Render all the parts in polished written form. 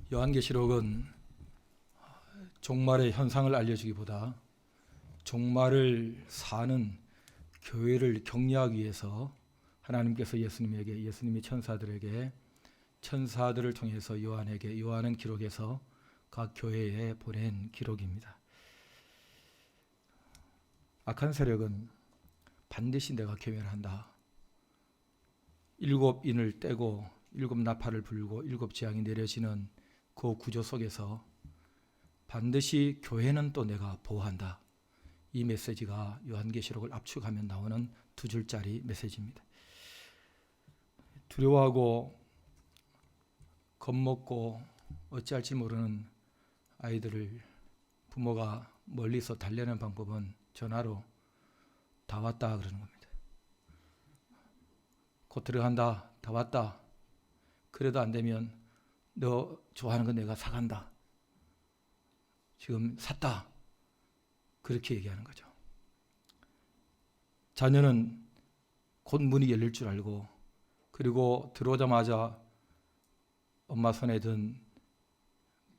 요한계시록은 종말의 현상을 알려주기보다 종말을 사는 교회를 격려하기 위해서 하나님께서 예수님이 천사들에게, 천사들을 통해서 요한에게, 요한은 기록해서 각 교회에 보낸 기록입니다. 악한 세력은 반드시 내가 괴멸한다. 7인을 떼고 7나팔을 불고 7재앙이 내려지는 그 구조 속에서 반드시 교회는 또 내가 보호한다. 이 메시지가 요한계시록을 압축하면 나오는 2줄짜리 메시지입니다. 두려워하고 겁먹고 어찌할지 모르는 아이들을 부모가 멀리서 달래는 방법은 전화로 다 왔다 그러는 겁니다. 곧 들어간다. 다 왔다. 그래도 안 되면 너 좋아하는 거 내가 사간다. 지금 샀다. 그렇게 얘기하는 거죠. 자녀는 곧 문이 열릴 줄 알고, 그리고 들어오자마자 엄마 손에 든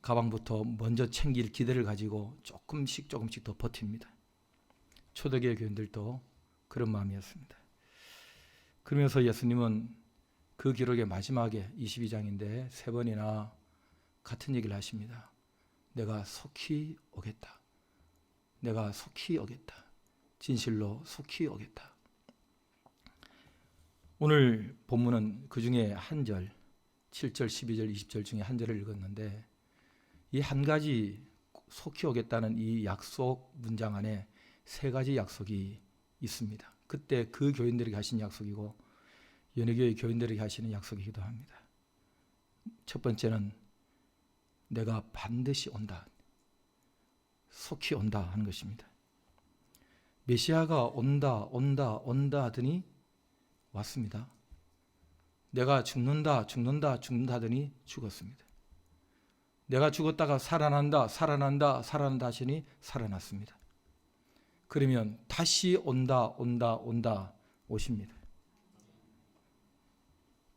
가방부터 먼저 챙길 기대를 가지고 조금씩 더 버팁니다. 초대교회 교인들도 그런 마음이었습니다. 그러면서 예수님은 그 기록의 마지막에 22장인데 3번이나 같은 얘기를 하십니다. 내가 속히 오겠다. 내가 속히 오겠다. 진실로 속히 오겠다. 오늘 본문은 그 중에 한 절, 7절, 12절, 20절 중에 한 절을 읽었는데, 이 한 가지 속히 오겠다는 이 약속 문장 안에 3가지 약속이 있습니다. 그때 그 교인들에게 하신 약속이고 연회교회 교인들에게 하시는 약속이기도 합니다. 첫 번째는 내가 반드시 온다. 속히 온다 하는 것입니다. 메시아가 온다 하더니 왔습니다. 내가 죽는다 하더니 죽었습니다. 내가 죽었다가 살아난다 하시니 살아났습니다. 그러면 다시 온다 오십니다.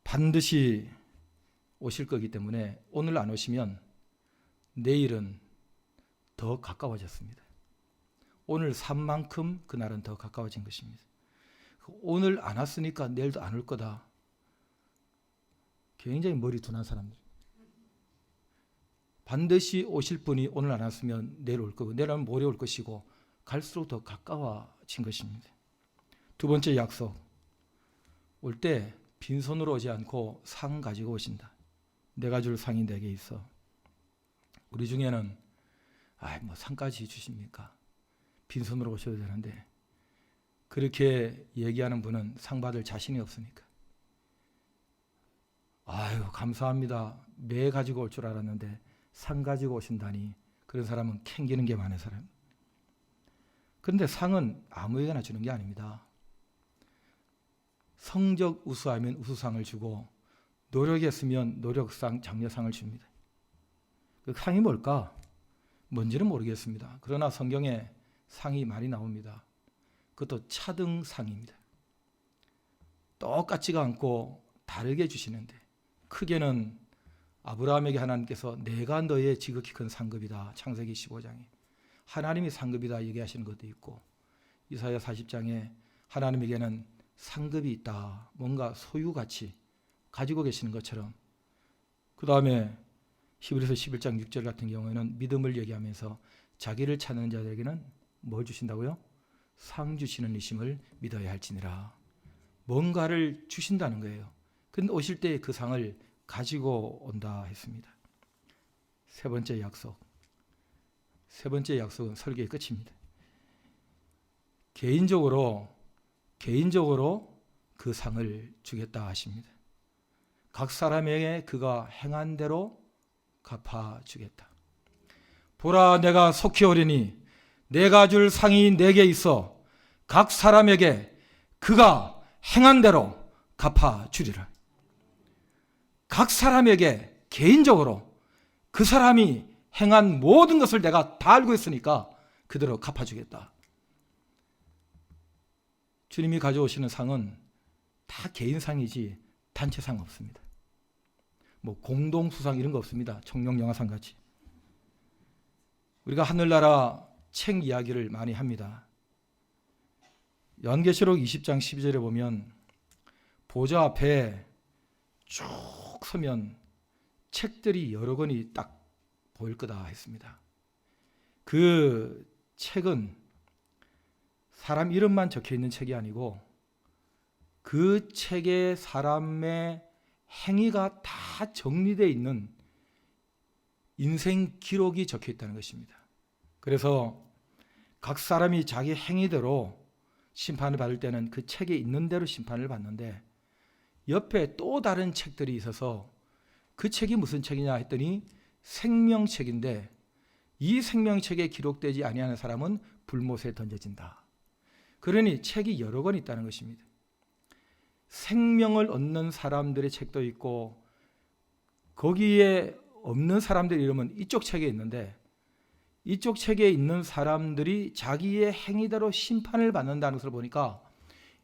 반드시 오실 거기 때문에 오늘 안 오시면 내일은 더 가까워졌습니다. 오늘 산만큼 그날은 더 가까워진 것입니다. 오늘 안 왔으니까 내일도 안 올 거다. 굉장히 머리 둔한 사람들. 반드시 오실 분이 오늘 안 왔으면 내일 올 거고, 내일 하면 모레 올 것이고, 갈수록 더 가까워진 것입니다. 두 번째 약속. 올 때 빈손으로 오지 않고 상 가지고 오신다. 내가 줄 상이 내게 있어. 우리 중에는 뭐 상까지 주십니까? 빈손으로 오셔도 되는데, 그렇게 얘기하는 분은 상 받을 자신이 없으니까. 감사합니다. 매 가지고 올 줄 알았는데 상 가지고 오신다니. 그런 사람은 캥기는 게 많은 사람. 그런데 상은 아무에게나 주는 게 아닙니다. 성적 우수하면 우수상을 주고, 노력했으면 노력상, 장려상을 줍니다. 그 상이 뭘까? 뭔지는 모르겠습니다. 그러나 성경에 상이 많이 나옵니다. 그것도 차등상입니다. 똑같지가 않고 다르게 주시는데, 크게는 아브라함에게 하나님께서 내가 너의 지극히 큰 상급이다. 창세기 15장에 하나님이 상급이다 얘기하시는 것도 있고, 이사야 40장에 하나님에게는 상급이 있다. 뭔가 소유가치 가지고 계시는 것처럼. 그 다음에 히브리서 11장 6절 같은 경우에는 믿음을 얘기하면서 자기를 찾는 자들에게는 뭘 주신다고요? 상 주시는 이심을 믿어야 할지니라. 뭔가를 주신다는 거예요. 근데 오실 때 그 상을 가지고 온다 했습니다. 세 번째 약속. 세 번째 약속은 설교의 끝입니다. 개인적으로 그 상을 주겠다 하십니다. 각 사람에게 그가 행한 대로 갚아주겠다. 보라, 내가 속히 오리니 내가 줄 상이 내게 있어 각 사람에게 그가 행한 대로 갚아주리라. 각 사람에게 개인적으로 그 사람이 행한 모든 것을 내가 다 알고 있으니까 그대로 갚아주겠다. 주님이 가져오시는 상은 다 개인상이지 단체상 없습니다. 뭐 공동수상 이런 거 없습니다. 청룡영화상 같이. 우리가 하늘나라 책 이야기를 많이 합니다. 요한계시록 20장 12절에 보면 보좌 앞에 쭉 서면 책들이 여러 권이 딱 보일 거다 했습니다. 그 책은 사람 이름만 적혀 있는 책이 아니고 그 책에 사람의 행위가 다 정리되어 있는 인생 기록이 적혀 있다는 것입니다. 그래서 각 사람이 자기 행위대로 심판을 받을 때는 그 책에 있는 대로 심판을 받는데 옆에 또 다른 책들이 있어서 그 책이 무슨 책이냐 했더니 생명책인데 이 생명책에 기록되지 아니하는 사람은 불못에 던져진다. 그러니 책이 여러 권 있다는 것입니다. 생명을 얻는 사람들의 책도 있고 거기에 없는 사람들 이름은 이쪽 책에 있는데 이쪽 책에 있는 사람들이 자기의 행위대로 심판을 받는다는 것을 보니까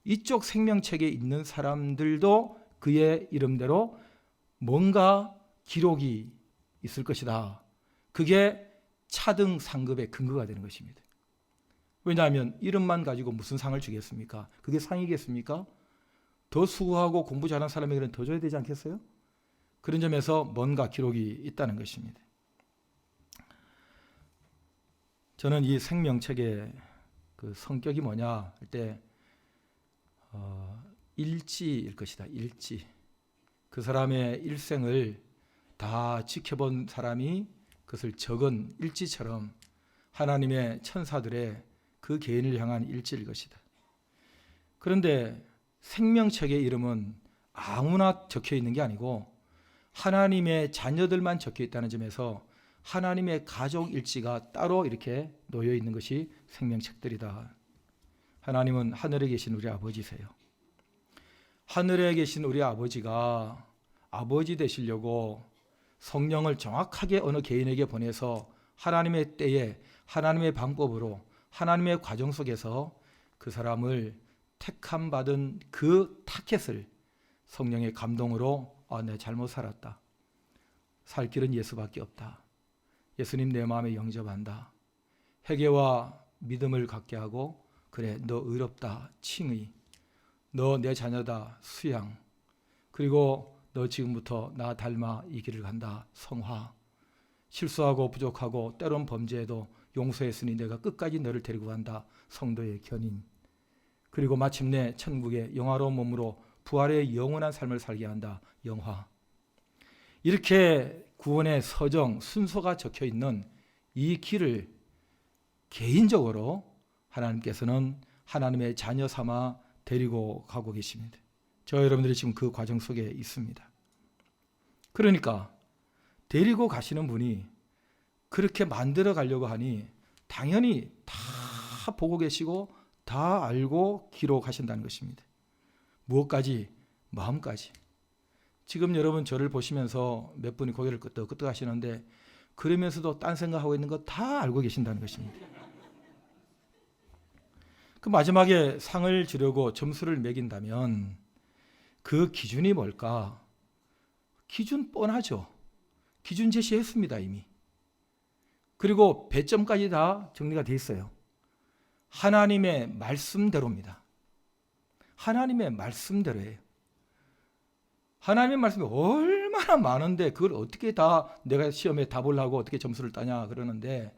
이쪽 생명책에 있는 사람들도 그의 이름대로 뭔가 기록이 있을 것이다. 그게 차등 상급의 근거가 되는 것입니다. 왜냐하면 이름만 가지고 무슨 상을 주겠습니까? 그게 상이겠습니까? 더 수고하고 공부 잘하는 사람에게는 더 줘야 되지 않겠어요? 그런 점에서 뭔가 기록이 있다는 것입니다. 저는 이 생명책의 그 성격이 뭐냐 할 때 일지일 것이다. 일지. 그 사람의 일생을 다 지켜본 사람이 그것을 적은 일지처럼 하나님의 천사들의 그 개인을 향한 일지일 것이다. 그런데 생명책의 이름은 아무나 적혀 있는 게 아니고 하나님의 자녀들만 적혀 있다는 점에서 하나님의 가족 일지가 따로 이렇게 놓여 있는 것이 생명책들이다. 하나님은 하늘에 계신 우리 아버지세요. 하늘에 계신 우리 아버지가 아버지 되시려고 성령을 정확하게 어느 개인에게 보내서 하나님의 때에 하나님의 방법으로 하나님의 과정 속에서 그 사람을 택함 받은 그 타켓을 성령의 감동으로 내 잘못 살았다. 살 길은 예수밖에 없다. 예수님 내 마음에 영접한다. 회개와 믿음을 갖게 하고 그래 너 의롭다 칭의 너 내 자녀다 수양 그리고 너 지금부터 나 닮아 이 길을 간다 성화 실수하고 부족하고 때론 범죄해도 용서했으니 내가 끝까지 너를 데리고 간다 성도의 견인 그리고 마침내 천국의 영화로운 몸으로 부활의 영원한 삶을 살게 한다 영화 이렇게 구원의 서정 순서가 적혀 있는 이 길을 개인적으로 하나님께서는 하나님의 자녀 삼아 데리고 가고 계십니다. 저 여러분들이 지금 그 과정 속에 있습니다. 그러니까 데리고 가시는 분이 그렇게 만들어 가려고 하니 당연히 다 보고 계시고 다 알고 기록하신다는 것입니다. 무엇까지? 마음까지. 지금 여러분 저를 보시면서 몇 분이 고개를 끄덕끄덕 하시는데 그러면서도 딴 생각하고 있는 거 다 알고 계신다는 것입니다. 그 마지막에 상을 주려고 점수를 매긴다면 그 기준이 뭘까? 기준 뻔하죠. 기준 제시했습니다 이미. 그리고 배점까지 다 정리가 돼 있어요. 하나님의 말씀대로입니다. 하나님의 말씀대로예요. 하나님의 말씀이 얼마나 많은데 그걸 어떻게 다 내가 시험에 답을 하고 어떻게 점수를 따냐 그러는데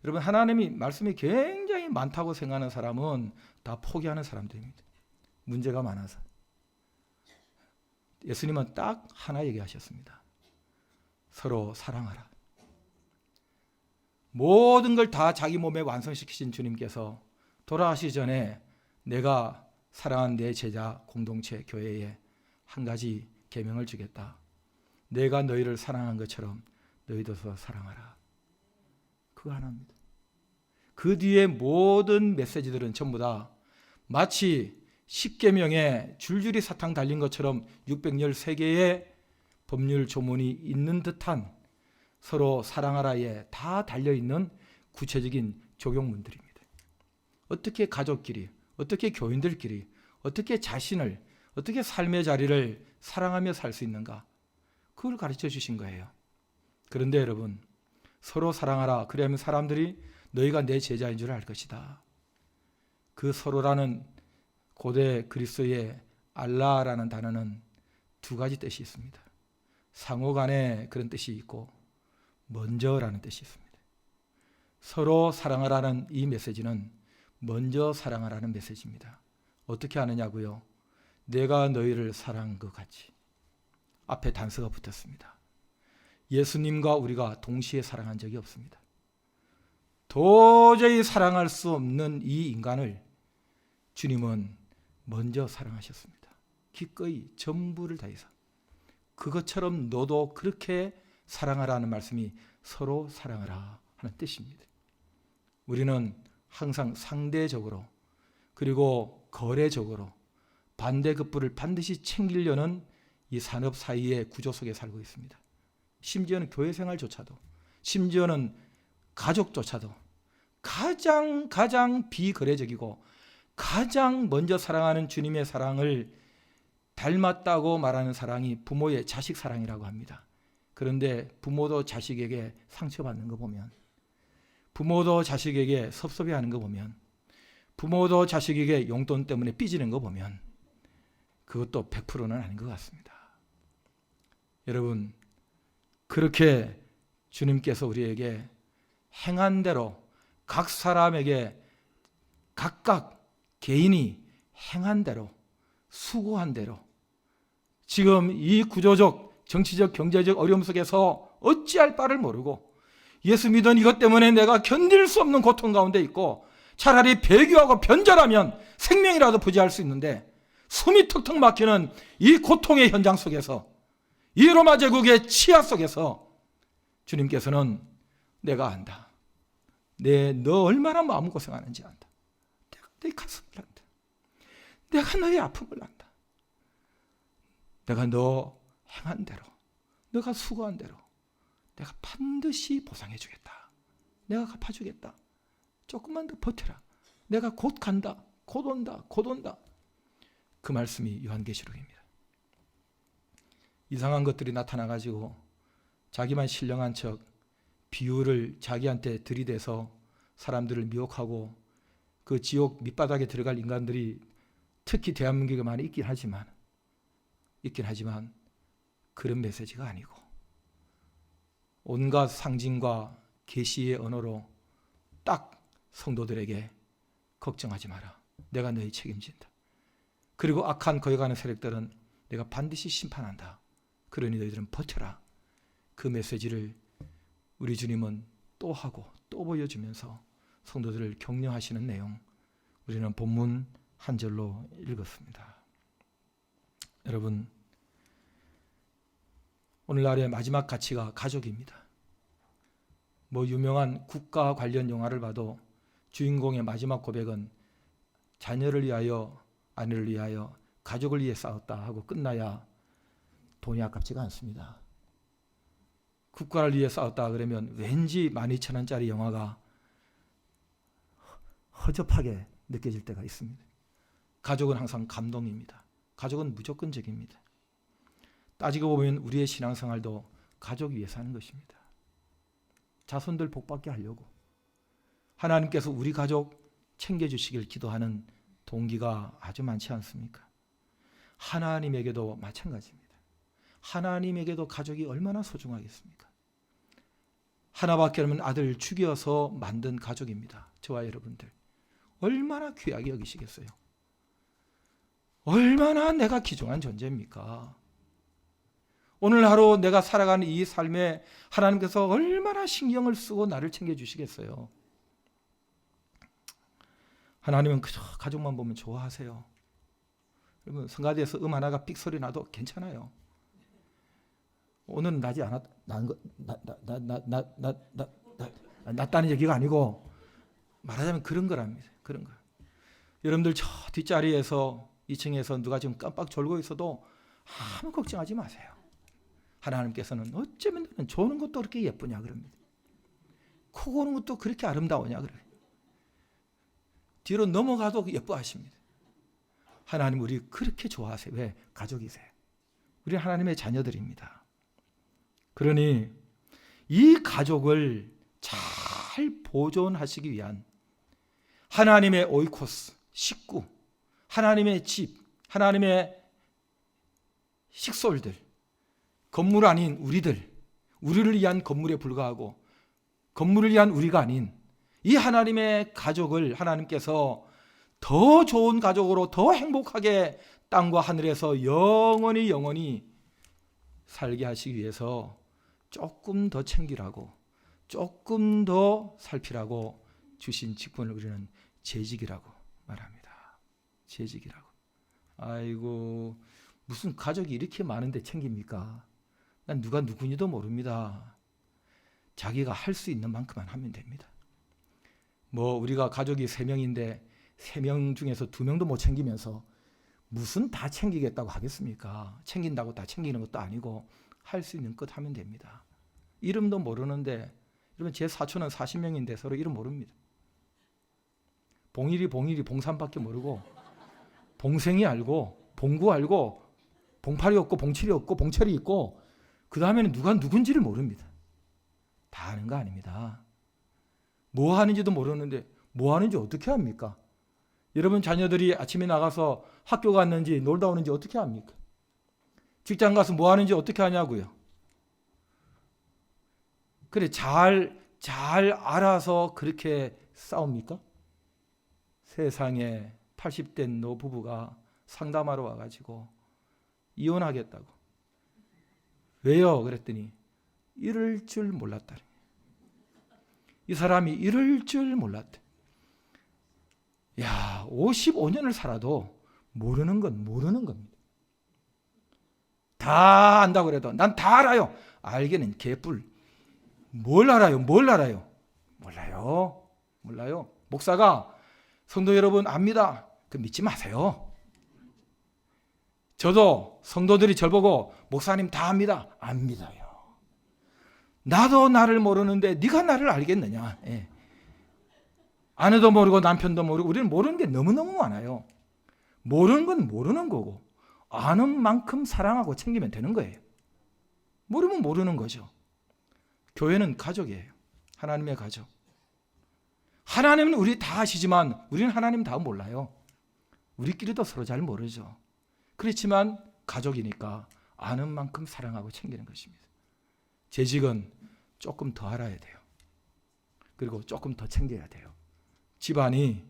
여러분 하나님이 말씀이 굉장히 많다고 생각하는 사람은 다 포기하는 사람들입니다. 문제가 많아서. 예수님은 딱 하나 얘기하셨습니다. 서로 사랑하라. 모든 걸 다 자기 몸에 완성시키신 주님께서 돌아가시기 전에 내가 사랑하는 내 제자 공동체 교회에 한 가지 계명을 주겠다. 내가 너희를 사랑한 것처럼 너희도 서로 사랑하라. 그거 하나입니다. 그 뒤에 모든 메시지들은 전부 다 마치 10계명에 줄줄이 사탕 달린 것처럼 613개의 법률 조문이 있는 듯한 서로 사랑하라에 다 달려있는 구체적인 적용문들입니다. 어떻게 가족끼리, 어떻게 교인들끼리, 어떻게 자신을, 어떻게 삶의 자리를 사랑하며 살 수 있는가? 그걸 가르쳐 주신 거예요. 그런데 여러분, 서로 사랑하라. 그러면 사람들이 너희가 내 제자인 줄 알 것이다. 그 서로라는 고대 그리스어의 알라라는 단어는 두 가지 뜻이 있습니다. 상호간에 그런 뜻이 있고 먼저라는 뜻이 있습니다. 서로 사랑하라는 이 메시지는 먼저 사랑하라는 메시지입니다. 어떻게 하느냐고요? 내가 너희를 사랑한 것 같이. 앞에 단서가 붙었습니다. 예수님과 우리가 동시에 사랑한 적이 없습니다. 도저히 사랑할 수 없는 이 인간을 주님은 먼저 사랑하셨습니다. 기꺼이 전부를 다해서. 그것처럼 너도 그렇게 사랑하라는 말씀이 서로 사랑하라 하는 뜻입니다. 우리는 항상 상대적으로 그리고 거래적으로 반대급부를 반드시 챙기려는 이 산업 사이의 구조 속에 살고 있습니다. 심지어는 교회 생활조차도, 심지어는 가족조차도 가장 비거래적이고 가장 먼저 사랑하는 주님의 사랑을 닮았다고 말하는 사랑이 부모의 자식 사랑이라고 합니다. 그런데 부모도 자식에게 상처받는 거 보면, 부모도 자식에게 섭섭해하는 거 보면, 부모도 자식에게 용돈 때문에 삐지는 거 보면 그것도 100%는 아닌 것 같습니다. 여러분, 그렇게 주님께서 우리에게 행한 대로 각 사람에게 각각 개인이 행한 대로 수고한 대로 지금 이 구조적 정치적 경제적 어려움 속에서 어찌할 바를 모르고 예수 믿은 이것 때문에 내가 견딜 수 없는 고통 가운데 있고 차라리 배교하고 변절하면 생명이라도 부지할 수 있는데 숨이 턱턱 막히는 이 고통의 현장 속에서 이 로마 제국의 치하 속에서 주님께서는 내가 안다. 너 얼마나 마음고생하는지 안다. 내가 네 가슴을 안다. 내가 너의 아픔을 안다. 내가 너 행한 대로, 너가 수고한 대로 내가 반드시 보상해 주겠다. 내가 갚아주겠다. 조금만 더 버텨라. 내가 곧 간다. 곧 온다. 곧 온다. 그 말씀이 요한계시록입니다. 이상한 것들이 나타나가지고 자기만 신령한 척 비유를 자기한테 들이대서 사람들을 미혹하고 그 지옥 밑바닥에 들어갈 인간들이 특히 대한민국에 많이 있긴 하지만 그런 메시지가 아니고 온갖 상징과 계시의 언어로 딱 성도들에게 걱정하지 마라. 내가 너희 책임진다. 그리고 악한 거기 가는 세력들은 내가 반드시 심판한다. 그러니 너희들은 버텨라. 그 메시지를 우리 주님은 또 하고 또 보여주면서 성도들을 격려하시는 내용, 우리는 본문 한 절로 읽었습니다. 여러분, 오늘날의 마지막 가치가 가족입니다. 유명한 국가 관련 영화를 봐도 주인공의 마지막 고백은 자녀를 위하여, 아내를 위하여, 가족을 위해 싸웠다 하고 끝나야 돈이 아깝지가 않습니다. 국가를 위해 싸웠다 그러면 왠지 12,000원짜리 영화가 허접하게 느껴질 때가 있습니다. 가족은 항상 감동입니다. 가족은 무조건적입니다. 따지고 보면 우리의 신앙생활도 가족 위해서 하는 것입니다. 자손들 복받게 하려고 하나님께서 우리 가족 챙겨주시길 기도하는 동기가 아주 많지 않습니까? 하나님에게도 마찬가지입니다. 하나님에게도 가족이 얼마나 소중하겠습니까? 하나밖에 없는 아들 죽여서 만든 가족입니다. 저와 여러분들 얼마나 귀하게 여기시겠어요? 얼마나 내가 귀중한 존재입니까? 오늘 하루 내가 살아가는 이 삶에 하나님께서 얼마나 신경을 쓰고 나를 챙겨주시겠어요? 하나님은 그저 가족만 보면 좋아하세요. 여러분, 성가대에서 하나가 삑 소리 나도 괜찮아요. 오늘은 나지 않았, 났다는 얘기가 아니고 말하자면 그런 거랍니다. 그런 거. 여러분들 저 뒷자리에서 2층에서 누가 지금 깜빡 졸고 있어도 아무 걱정하지 마세요. 하나님께서는 어쩌면 너는 조는 것도 그렇게 예쁘냐 그럽니다. 코 고는 것도 그렇게 아름다우냐 그래요. 뒤로 넘어가도 예뻐하십니다. 하나님 우리 그렇게 좋아하세요. 왜? 가족이세요. 우리 하나님의 자녀들입니다. 그러니 이 가족을 잘 보존하시기 위한 하나님의 오이코스, 식구, 하나님의 집, 하나님의 식솔들, 건물 아닌 우리를 위한 건물에 불과하고 건물을 위한 우리가 아닌 이 하나님의 가족을 하나님께서 더 좋은 가족으로 더 행복하게 땅과 하늘에서 영원히 살게 하시기 위해서 조금 더 챙기라고, 조금 더 살피라고 주신 직분을 우리는 재직이라고 말합니다. 재직이라고. 아이고, 무슨 가족이 이렇게 많은데 챙깁니까? 난 누가 누구니도 모릅니다. 자기가 할 수 있는 만큼만 하면 됩니다. 우리가 가족이 3명인데 3명 중에서 2명도 못 챙기면서 무슨 다 챙기겠다고 하겠습니까? 챙긴다고 다 챙기는 것도 아니고 할 수 있는 것 하면 됩니다. 이름도 모르는데, 여러분 제 사촌은 40명인데 서로 이름 모릅니다. 봉일이 봉삼밖에 모르고, 봉생이 알고, 봉구 알고, 봉팔이 없고, 봉칠이 없고, 봉철이 있고, 그 다음에는 누가 누군지를 모릅니다. 다 아는 거 아닙니다. 뭐 하는지도 모르는데 뭐 하는지 어떻게 합니까? 여러분 자녀들이 아침에 나가서 학교 갔는지 놀다 오는지 어떻게 합니까? 직장 가서 뭐 하는지 어떻게 하냐고요? 그래, 잘 알아서 그렇게 싸웁니까? 세상에 80대 노부부가 상담하러 와가지고 이혼하겠다고. 왜요? 그랬더니 이럴 줄 몰랐다. 이 사람이 이럴 줄 몰랐대. 야, 55년을 살아도 모르는 건 모르는 겁니다. 다 안다고 그래도 난 다 알아요. 알게는 개뿔. 뭘 알아요? 몰라요. 목사가 성도 여러분 압니다. 그 믿지 마세요. 저도 성도들이 절 보고 목사님 다 압니다. 안 믿어요. 나도 나를 모르는데 네가 나를 알겠느냐. 예. 아내도 모르고 남편도 모르고 우리는 모르는 게 너무너무 많아요. 모르는 건 모르는 거고 아는 만큼 사랑하고 챙기면 되는 거예요. 모르면 모르는 거죠. 교회는 가족이에요. 하나님의 가족. 하나님은 우리 다 아시지만 우리는 하나님 다 몰라요. 우리끼리도 서로 잘 모르죠. 그렇지만 가족이니까 아는 만큼 사랑하고 챙기는 것입니다. 재직은 조금 더 알아야 돼요. 그리고 조금 더 챙겨야 돼요. 집안이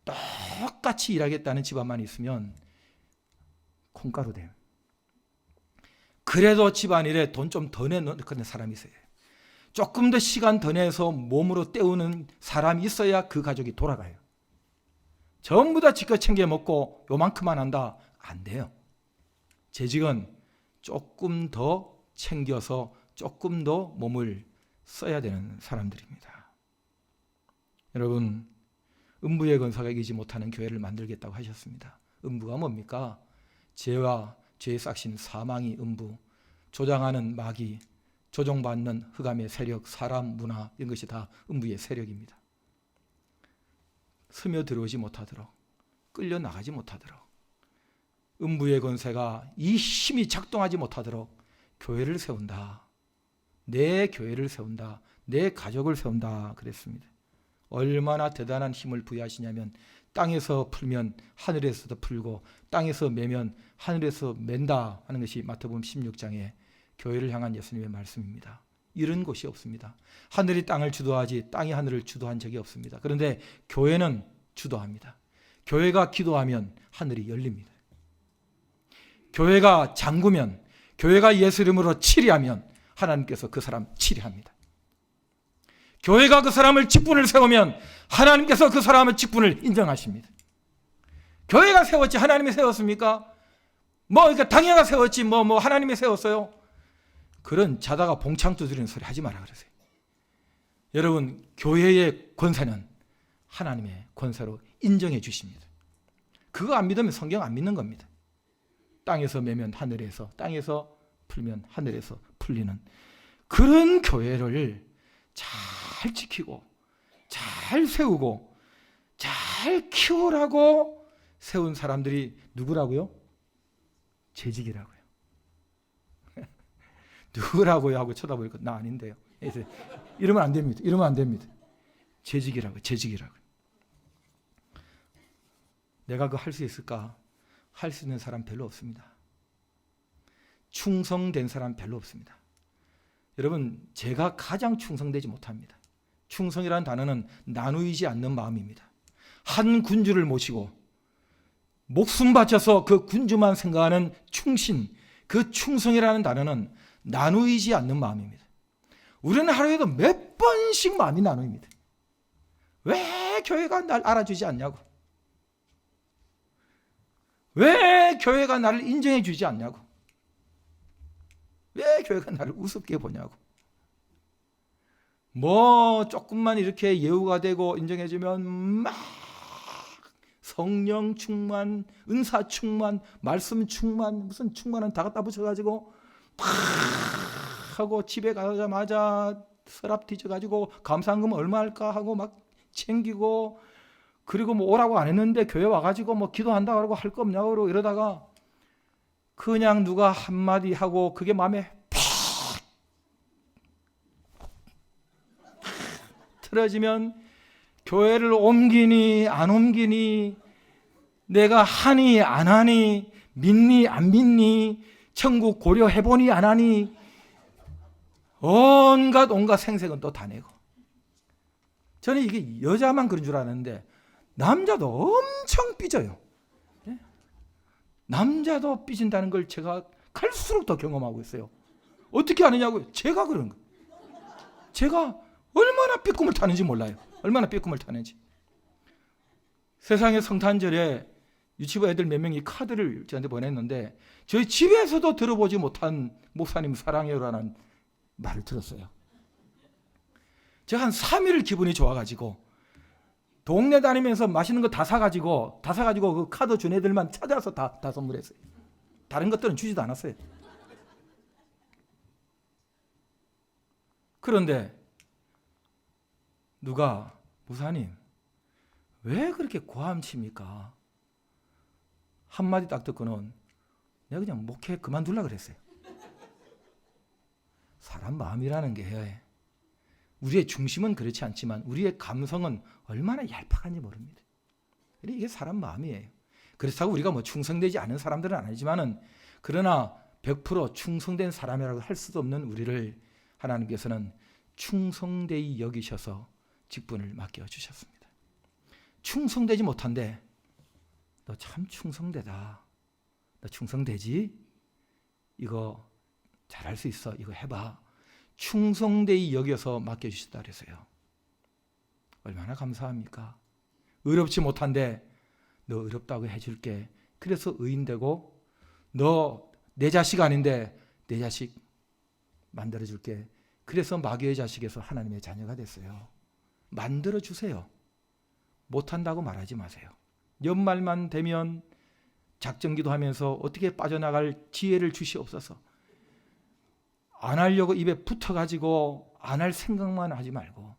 똑같이 일하겠다는 집안만 있으면 콩가루 돼요. 그래도 집안일에 돈 좀 더 내는 사람이 있어요. 조금 더 시간 더 내서 몸으로 때우는 사람이 있어야 그 가족이 돌아가요. 전부 다 지껏 챙겨 먹고 요만큼만 한다. 안 돼요. 재직은 조금 더 챙겨서 조금 더 몸을 써야 되는 사람들입니다. 여러분, 음부의 권사가 이기지 못하는 교회를 만들겠다고 하셨습니다. 음부가 뭡니까? 죄와 죄의 싹신 사망이 음부, 조장하는 마귀, 조종받는 흑암의 세력, 사람, 문화 이런 것이 다 음부의 세력입니다. 스며들어오지 못하도록, 끌려나가지 못하도록, 음부의 권세가 이 힘이 작동하지 못하도록 교회를 세운다. 내 교회를 세운다. 내 가족을 세운다 그랬습니다. 얼마나 대단한 힘을 부여하시냐면 땅에서 풀면 하늘에서도 풀고 땅에서 매면 하늘에서 맨다 하는 것이 마태복음 16장의 교회를 향한 예수님의 말씀입니다. 이런 곳이 없습니다. 하늘이 땅을 주도하지 땅이 하늘을 주도한 적이 없습니다. 그런데 교회는 주도합니다. 교회가 기도하면 하늘이 열립니다. 교회가 잠그면, 교회가 예수 이름으로 치리하면 하나님께서 그 사람 치리합니다. 교회가 그 사람을 직분을 세우면 하나님께서 그 사람의 직분을 인정하십니다. 교회가 세웠지 하나님이 세웠습니까? 그러니까 당회가 세웠지 하나님이 세웠어요? 그런 자다가 봉창 두드리는 소리 하지 마라 그러세요. 여러분, 교회의 권세는 하나님의 권세로 인정해 주십니다. 그거 안 믿으면 성경 안 믿는 겁니다. 땅에서 매면 하늘에서, 땅에서 풀면 하늘에서 풀리는 그런 교회를 잘 지키고 잘 세우고 잘 키우라고 세운 사람들이 누구라고요? 재직이라고요. 누구라고요? 하고 쳐다보니까 나 아닌데요. 그래서 이러면 안 됩니다. 이러면 안 됩니다. 재직이라고, 재직이라고. 내가 그거 할 수 있을까? 할 수 있는 사람 별로 없습니다. 충성된 사람 별로 없습니다. 여러분, 제가 가장 충성되지 못합니다. 충성이라는 단어는 나누이지 않는 마음입니다. 한 군주를 모시고 목숨 바쳐서 그 군주만 생각하는 충신, 그 충성이라는 단어는 나누이지 않는 마음입니다. 우리는 하루에도 몇 번씩 마음이 나누입니다. 왜 교회가 날 알아주지 않냐고, 왜 교회가 나를 인정해 주지 않냐고, 왜 교회가 나를 우습게 보냐고. 뭐 조금만 이렇게 예우가 되고 인정해주면 막 성령 충만, 은사 충만, 말씀 충만, 무슨 충만은 다 갖다 붙여가지고 팍 하고 집에 가자마자 서랍 뒤져가지고 감사한금 얼마 할까 하고 막 챙기고, 그리고 뭐 오라고 안 했는데 교회 와가지고 뭐 기도한다고 하고 할 거 없냐고 그러고 이러다가 그냥 누가 한마디 하고 그게 마음에 팍 틀어지면 교회를 옮기니 안 옮기니, 내가 하니 안 하니, 믿니 안 믿니, 천국 고려해보니 안 하니, 온갖 생색은 또 다 내고. 저는 이게 여자만 그런 줄 아는데 남자도 엄청 삐져요. 남자도 삐진다는 걸 제가 갈수록 더 경험하고 있어요. 어떻게 아느냐고요? 제가 그런 거예요. 제가 얼마나 삐꿈을 타는지 몰라요. 얼마나 삐꿈을 타는지. 세상에 성탄절에 유치부 애들 몇 명이 카드를 저한테 보냈는데 저희 집에서도 들어보지 못한 목사님 사랑해요라는 말을 들었어요. 제가 한 3일 기분이 좋아가지고 동네 다니면서 맛있는 거 다 사가지고 그 카드 준 애들만 찾아서 다 선물했어요. 다른 것들은 주지도 않았어요. 그런데 누가 목사님 왜 그렇게 고함칩니까? 한마디 딱 듣고는 내가 그냥 목회 그만둘라 그랬어요. 사람 마음이라는 게 우리의 중심은 그렇지 않지만 우리의 감성은 얼마나 얄팍한지 모릅니다. 이게 사람 마음이에요. 그렇다고 우리가 뭐 충성되지 않은 사람들은 아니지만은, 그러나 100% 충성된 사람이라고 할 수도 없는 우리를 하나님께서는 충성되이 여기셔서 직분을 맡겨주셨습니다. 충성되지 못한데 너 참 충성되다, 너 충성되지? 이거 잘할 수 있어, 이거 해봐. 충성되이 여겨서 맡겨주셨다 그래서요. 얼마나 감사합니까? 의롭지 못한데 너 의롭다고 해줄게. 그래서 의인되고, 너 내 자식 아닌데 내 자식 만들어줄게. 그래서 마귀의 자식에서 하나님의 자녀가 됐어요. 만들어주세요. 못한다고 말하지 마세요. 연말만 되면 작정기도 하면서 어떻게 빠져나갈 지혜를 주시옵소서. 안 하려고 입에 붙어가지고 안 할 생각만 하지 말고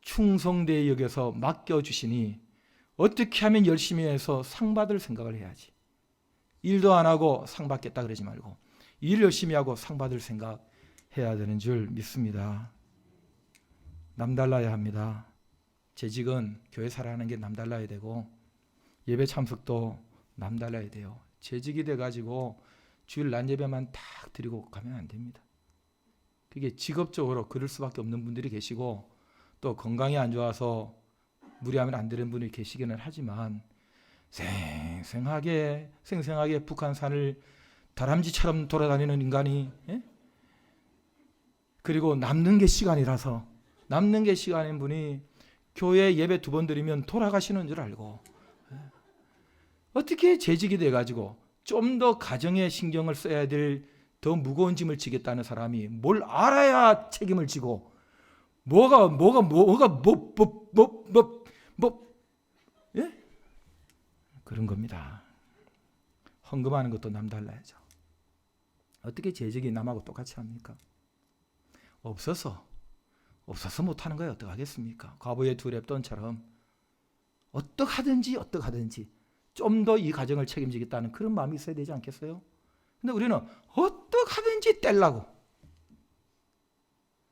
충성되이 여겨서 맡겨주시니 어떻게 하면 열심히 해서 상 받을 생각을 해야지. 일도 안 하고 상 받겠다 그러지 말고 일 열심히 하고 상 받을 생각 해야 되는 줄 믿습니다. 남달라야 합니다. 재직은 교회 살아가는 게 남달라야 되고, 예배 참석도 남달라야 돼요. 재직이 돼가지고 주일 낮 예배만 딱 드리고 가면 안 됩니다. 그게 직업적으로 그럴 수밖에 없는 분들이 계시고, 또 건강이 안 좋아서 무리하면 안 되는 분이 계시기는 하지만, 생생하게 북한산을 다람쥐처럼 돌아다니는 인간이, 그리고 남는 게 시간이라서, 남는 게 시간인 분이 교회 예배 2번 드리면 돌아가시는 줄 알고, 어떻게 재직이 돼가지고 좀 더 가정에 신경을 써야 될 더 무거운 짐을 지겠다는 사람이 뭘 알아야 책임을 지고, 예? 그런 겁니다. 헌금하는 것도 남달라야죠. 어떻게 재직이 남하고 똑같이 합니까? 없어서 못하는 거예요. 어떡하겠습니까? 과부의 2랩돈처럼 어떡하든지 좀 더 이 가정을 책임지겠다는 그런 마음이 있어야 되지 않겠어요? 근데 우리는 어떡하든지 떼려고,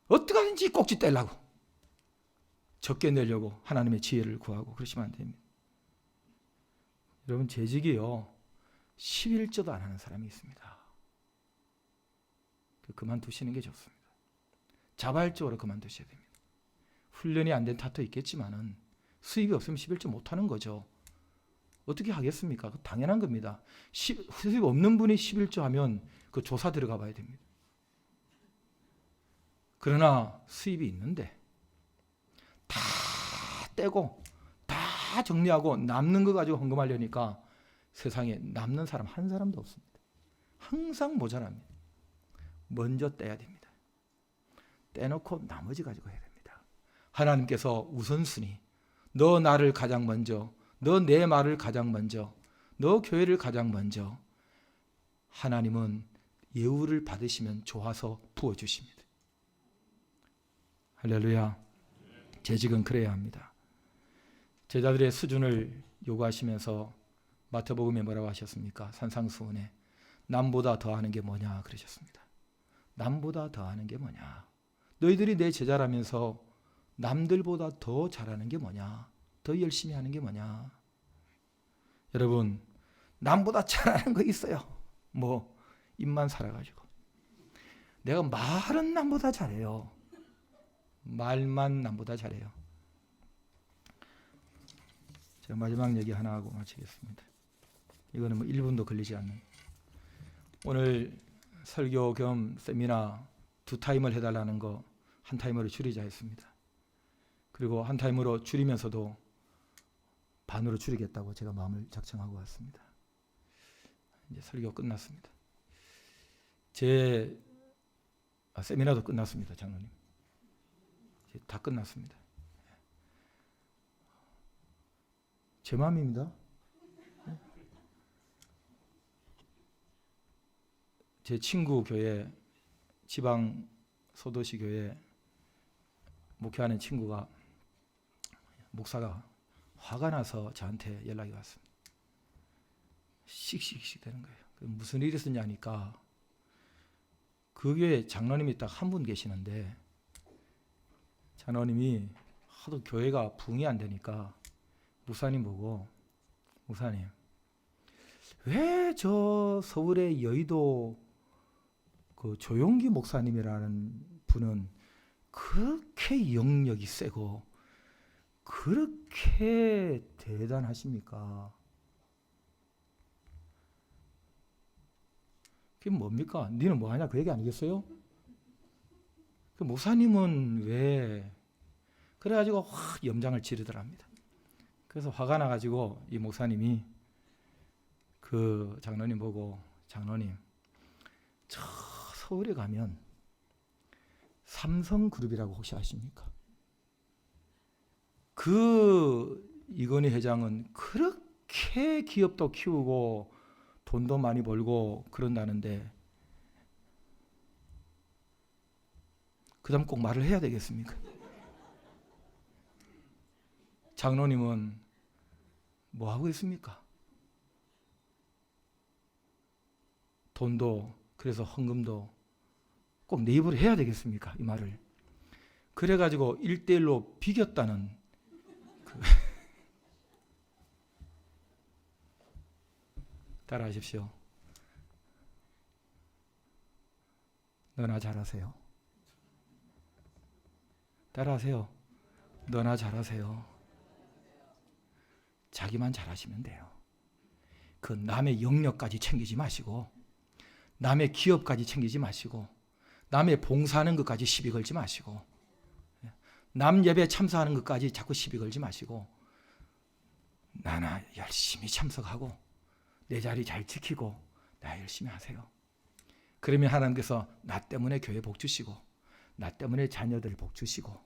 어떻게 하든지 꼭지 떼려고 적게 내려고 하나님의 지혜를 구하고 그러시면 안 됩니다. 여러분, 재직이요 11조도 안 하는 사람이 있습니다. 그만두시는 게 좋습니다. 자발적으로 그만두셔야 됩니다. 훈련이 안 된 탓도 있겠지만은 수입이 없으면 11조 못하는 거죠. 어떻게 하겠습니까? 당연한 겁니다. 수입 없는 분이 11조 하면 그 조사 들어가 봐야 됩니다. 그러나 수입이 있는데 다 떼고 다 정리하고 남는 거 가지고 헌금하려니까 세상에 남는 사람 한 사람도 없습니다. 항상 모자랍니다. 먼저 떼야 됩니다. 떼놓고 나머지 가지고 해야 됩니다. 하나님께서 우선순위, 너 나를 가장 먼저, 너 내 말을 가장 먼저, 너 교회를 가장 먼저, 하나님은 예우를 받으시면 좋아서 부어주십니다. 할렐루야. 재직은 그래야 합니다. 제자들의 수준을 요구하시면서 마태복음에 뭐라고 하셨습니까? 산상수훈에 남보다 더하는 게 뭐냐 그러셨습니다. 남보다 더하는 게 뭐냐? 너희들이 내 제자라면서 남들보다 더 잘하는 게 뭐냐? 더 열심히 하는 게 뭐냐? 여러분, 남보다 잘하는 거 있어요. 뭐 입만 살아가지고. 내가 말은 남보다 잘해요. 말만 남보다 잘해요. 제가 마지막 얘기 하나 하고 마치겠습니다. 이거는 뭐 1분도 걸리지 않는. 오늘 설교 겸 세미나 2타임을 해달라는 거 한 타임으로 줄이자 했습니다. 그리고 한 타임으로 줄이면서도 반으로 줄이겠다고 제가 마음을 작정하고 왔습니다. 이제 설교 끝났습니다. 제 세미나도 끝났습니다, 장로님. 이제 다 끝났습니다. 제 마음입니다. 제 친구 교회, 지방 소도시 교회 목회하는 친구가, 목사가 화가 나서 저한테 연락이 왔습니다. 씩씩씩 되는 거예요. 무슨 일이 있었냐니까 그 교회 장로님이 딱 한 분 계시는데, 장로님이 하도 교회가 부흥이 안 되니까 목사님 보고, 목사님 왜 저 서울의 여의도 그 조용기 목사님이라는 분은 그렇게 영역이 세고 그렇게 대단하십니까? 그게 뭡니까? 니는 뭐하냐 그 얘기 아니겠어요? 그 목사님은 왜? 그래가지고 확 염장을 지르더랍니다. 그래서 화가 나가지고 이 목사님이 그 장로님 보고, 장로님 저 서울에 가면 삼성그룹이라고 혹시 아십니까? 그 이건희 회장은 그렇게 기업도 키우고 돈도 많이 벌고 그런다는데 그 다음 꼭 말을 해야 되겠습니까? 장로님은 뭐 하고 있습니까? 돈도, 그래서 헌금도 꼭 내 입으로 해야 되겠습니까? 이 말을. 그래가지고 1대1로 비겼다는 따라하십시오. 너나 잘하세요. 따라하세요. 너나 잘하세요. 자기만 잘하시면 돼요. 그 남의 영역까지 챙기지 마시고, 남의 기업까지 챙기지 마시고, 남의 봉사하는 것까지 시비 걸지 마시고, 남 예배 참석하는 것까지 자꾸 시비 걸지 마시고, 나나 열심히 참석하고 내 자리 잘 지키고 나 열심히 하세요. 그러면 하나님께서 나 때문에 교회 복 주시고, 나 때문에 자녀들 복 주시고,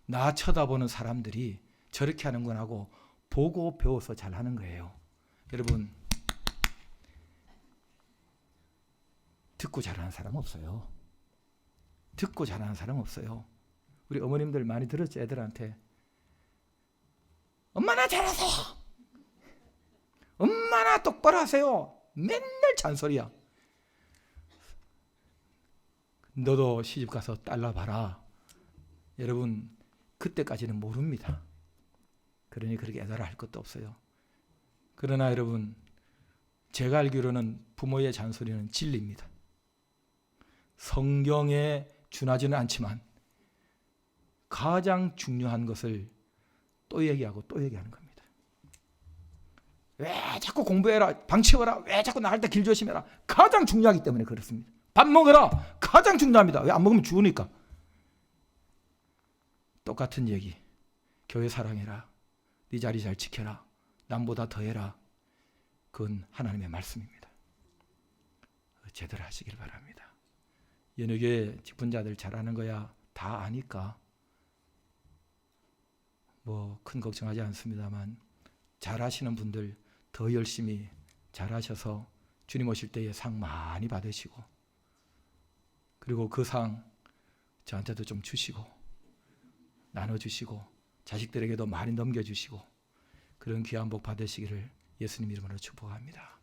나 쳐다보는 사람들이 저렇게 하는구나 하고 보고 배워서 잘하는 거예요. 여러분, 듣고 잘하는 사람 없어요. 듣고 잘하는 사람 없어요. 우리 어머님들 많이 들었죠? 애들한테 엄마나 잘하세요, 엄마나 똑바로 하세요, 맨날 잔소리야. 너도 시집 가서 딸 낳아봐라. 여러분 그때까지는 모릅니다. 그러니 그렇게 애달아 할 것도 없어요. 그러나 여러분 제가 알기로는 부모의 잔소리는 진리입니다. 성경에 준하지는 않지만 가장 중요한 것을 또 얘기하고 또 얘기하는 겁니다. 왜 자꾸 공부해라, 방 치워라, 왜 자꾸 나갈 때 길 조심해라. 가장 중요하기 때문에 그렇습니다. 밥 먹어라, 가장 중요합니다. 왜 안 먹으면 죽으니까. 똑같은 얘기. 교회 사랑해라, 네 자리 잘 지켜라, 남보다 더해라. 그건 하나님의 말씀입니다. 제대로 하시길 바랍니다. 연예계 직분자들 잘하는 거야 다 아니까 뭐 큰 걱정하지 않습니다만, 잘하시는 분들 더 열심히 잘하셔서 주님 오실 때에 상 많이 받으시고, 그리고 그 상 저한테도 좀 주시고 나눠주시고 자식들에게도 많이 넘겨주시고 그런 귀한 복 받으시기를 예수님 이름으로 축복합니다.